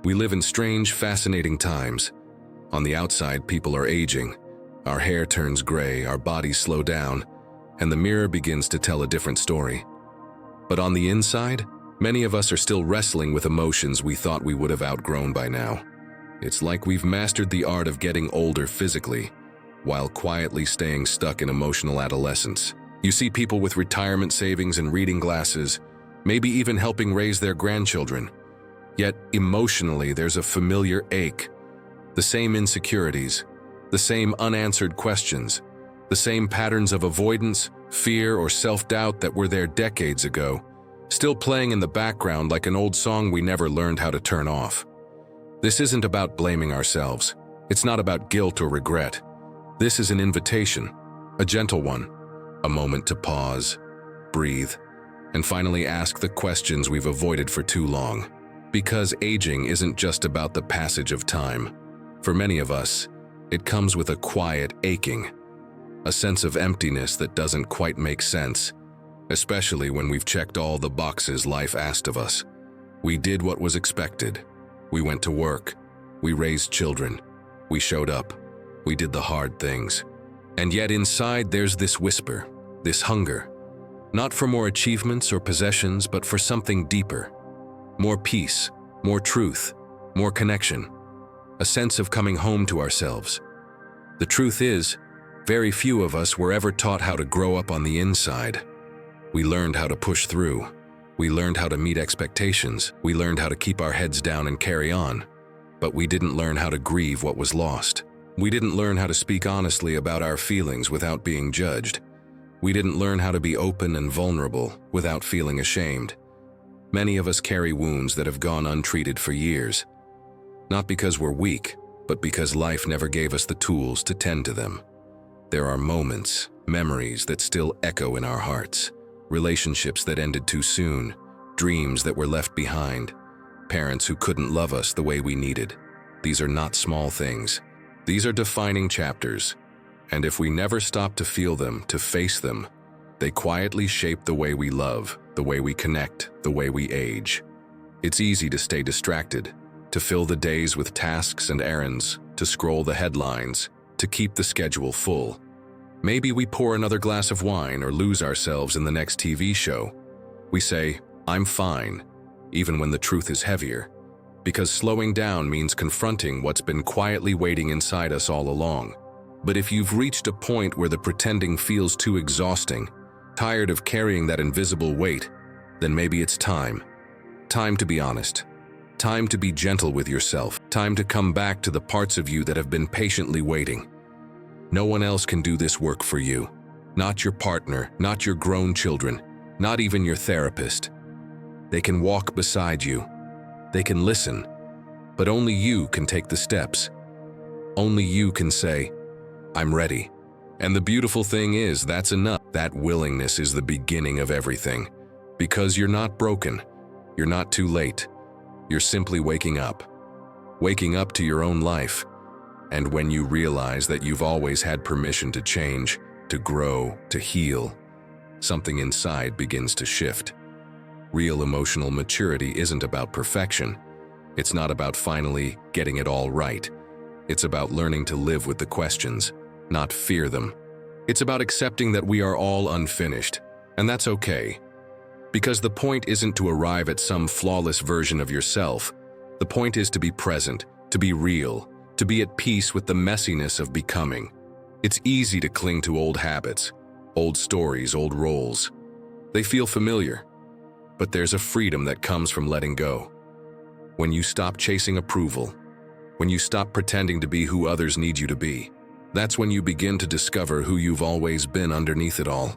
We live in strange, fascinating times. On the outside, people are aging. Our hair turns gray, our bodies slow down, and the mirror begins to tell a different story. But on the inside, many of us are still wrestling with emotions we thought we would have outgrown by now. It's like we've mastered the art of getting older physically, while quietly staying stuck in emotional adolescence. You see people with retirement savings and reading glasses, maybe even helping raise their grandchildren. Yet, emotionally, there's a familiar ache. The same insecurities, the same unanswered questions, the same patterns of avoidance, fear, or self-doubt that were there decades ago, still playing in the background like an old song we never learned how to turn off. This isn't about blaming ourselves. It's not about guilt or regret. This is an invitation, a gentle one, a moment to pause, breathe, and finally ask the questions we've avoided for too long. Because aging isn't just about the passage of time. For many of us, it comes with a quiet aching, a sense of emptiness that doesn't quite make sense, especially when we've checked all the boxes life asked of us. We did what was expected. We went to work. We raised children. We showed up. We did the hard things. And yet inside there's this whisper, this hunger, not for more achievements or possessions, but for something deeper. More peace, more truth, more connection, a sense of coming home to ourselves. The truth is, very few of us were ever taught how to grow up on the inside. We learned how to push through. We learned how to meet expectations. We learned how to keep our heads down and carry on. But we didn't learn how to grieve what was lost. We didn't learn how to speak honestly about our feelings without being judged. We didn't learn how to be open and vulnerable without feeling ashamed. Many of us carry wounds that have gone untreated for years. Not because we're weak, but because life never gave us the tools to tend to them. There are moments, memories that still echo in our hearts, relationships that ended too soon, dreams that were left behind, parents who couldn't love us the way we needed. These are not small things. These are defining chapters, and if we never stop to feel them, to face them, they quietly shape the way we love, the way we connect, the way we age. It's easy to stay distracted, to fill the days with tasks and errands, to scroll the headlines, to keep the schedule full. Maybe we pour another glass of wine or lose ourselves in the next TV show. We say, "I'm fine," even when the truth is heavier, because slowing down means confronting what's been quietly waiting inside us all along. But if you've reached a point where the pretending feels too exhausting, tired of carrying that invisible weight, then maybe it's time. Time to be honest. Time to be gentle with yourself. Time to come back to the parts of you that have been patiently waiting. No one else can do this work for you. Not your partner, not your grown children, not even your therapist. They can walk beside you. They can listen. But only you can take the steps. Only you can say, "I'm ready." And the beautiful thing is, that's enough. That willingness is the beginning of everything. Because you're not broken. You're not too late. You're simply waking up. Waking up to your own life. And when you realize that you've always had permission to change, to grow, to heal, something inside begins to shift. Real emotional maturity isn't about perfection. It's not about finally getting it all right. It's about learning to live with the questions, not fear them. It's about accepting that we are all unfinished, and that's okay. Because the point isn't to arrive at some flawless version of yourself. The point is to be present, to be real, to be at peace with the messiness of becoming. It's easy to cling to old habits, old stories, old roles. They feel familiar, but there's a freedom that comes from letting go. When you stop chasing approval, when you stop pretending to be who others need you to be, that's when you begin to discover who you've always been underneath it all.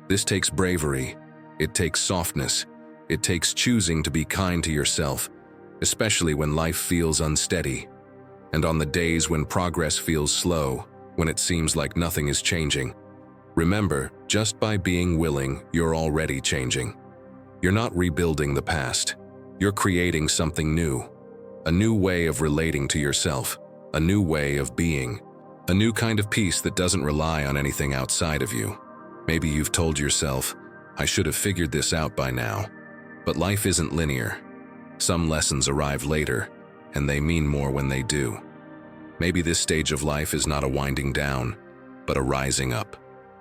This takes bravery. It takes softness. It takes choosing to be kind to yourself, especially when life feels unsteady. And on the days when progress feels slow, when it seems like nothing is changing. Remember, just by being willing, you're already changing. You're not rebuilding the past. You're creating something new. A new way of relating to yourself. A new way of being. A new kind of peace that doesn't rely on anything outside of you. Maybe you've told yourself, "I should have figured this out by now." But life isn't linear. Some lessons arrive later. and they mean more when they do. Maybe this stage of life is not a winding down, but a rising up,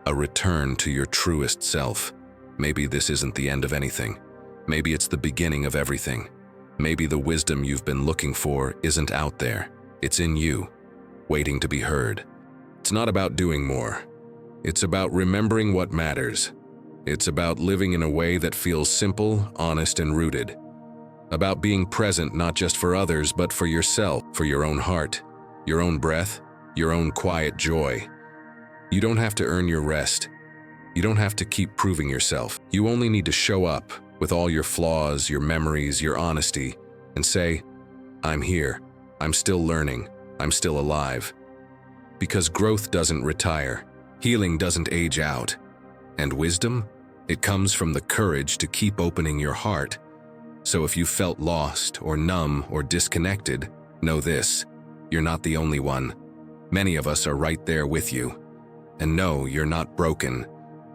a return to your truest self. Maybe this isn't the end of anything. Maybe it's the beginning of everything. Maybe the wisdom you've been looking for isn't out there. It's in you, waiting to be heard. It's not about doing more. It's about remembering what matters. It's about living in a way that feels simple, honest, and rooted. About being present not just for others, but for yourself, for your own heart, your own breath, your own quiet joy. You don't have to earn your rest. You don't have to keep proving yourself. You only need to show up with all your flaws, your memories, your honesty, and say, I'm here. I'm still learning. I'm still alive. Because growth doesn't retire. Healing doesn't age out. And wisdom? It comes from the courage to keep opening your heart. So if you felt lost or numb or disconnected, know this: you're not the only one. Many of us are right there with you. And no, you're not broken.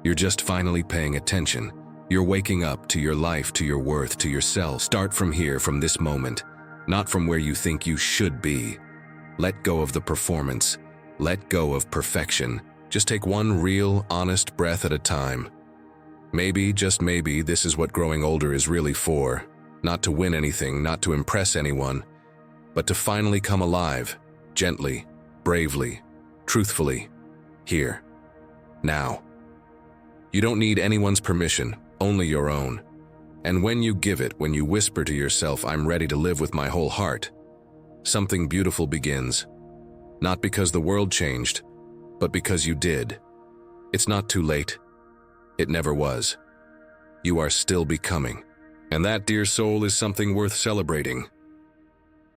You're just finally paying attention. You're waking up to your life, to your worth, to yourself. Start from here, from this moment, not from where you think you should be. Let go of the performance. Let go of perfection. Just take one real, honest breath at a time. Maybe, just maybe, this is what growing older is really for. Not to win anything, not to impress anyone, but to finally come alive, gently, bravely, truthfully, here, now. You don't need anyone's permission, only your own. And when you give it, when you whisper to yourself, I'm ready to live with my whole heart, something beautiful begins. Not because the world changed, but because you did. It's not too late. It never was. You are still becoming. And that, dear soul, is something worth celebrating.